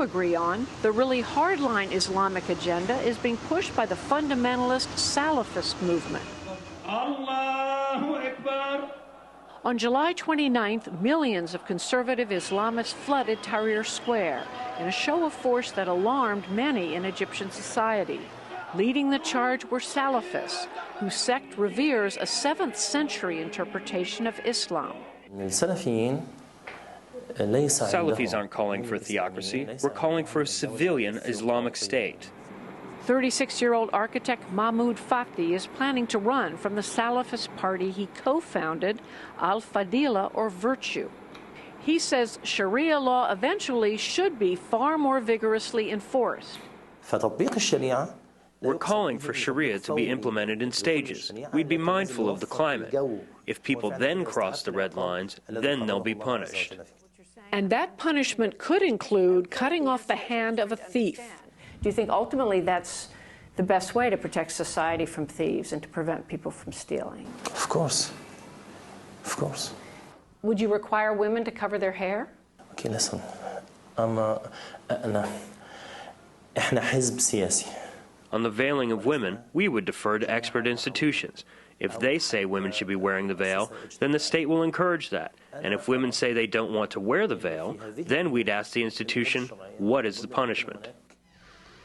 agree on, the really hardline Islamic agenda is being pushed by the fundamentalist Salafist movement. Allahu Akbar. On July 29th, millions of conservative Islamists flooded Tahrir Square in a show of force that alarmed many in Egyptian society. Leading the charge were Salafists, whose sect reveres a 7th century interpretation of Islam. Salafis aren't calling for theocracy. We're calling for a civilian Islamic state. 36-year-old architect Mahmoud Fathy is planning to run from the Salafist party he co-founded, AlFadila, or Virtue. He says Sharia law eventually should be far more vigorously enforced. We're calling for Sharia to be implemented in stages. We'd be mindful of the climate. If people then cross the red lines, then they'll be punished. And that punishment could include cutting off the hand of a thief. Do you think ultimately that's the best way to protect society from thieves and to prevent people from stealing? Of course. Of course. Would you require women to cover their hair? Okay, listen. إحنا حزب سياسي. On the veiling of women, we would defer to expert institutions. If they say women should be wearing the veil, then the state will encourage that. And if women say they don't want to wear the veil, then we'd ask the institution, what is the punishment?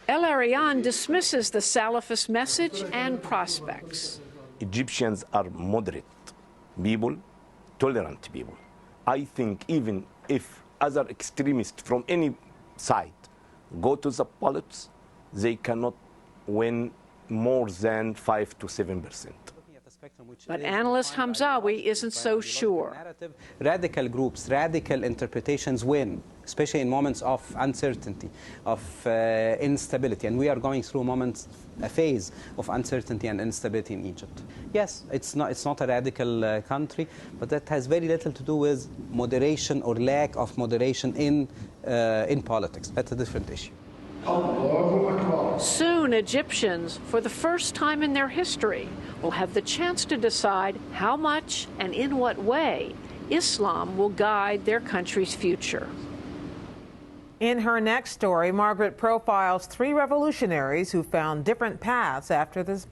El Arian dismisses the Salafist message and prospects. Egyptians are moderate people, tolerant people. I think even if other extremists from any side go to the politics, they cannot win more than 5 to 7%. But analyst Hamzawi isn't so sure. Radical groups, radical interpretations win, especially in moments of uncertainty, of instability. And we are going through a phase of uncertainty and instability in Egypt. Yes, it's not a radical country, but that has very little to do with moderation or lack of moderation in politics. That's a different issue. Soon, Egyptians, for the first time in their history, will have the chance to decide how much and in what way Islam will guide their country's future. In her next story, Margaret profiles 3 revolutionaries who found different paths after this.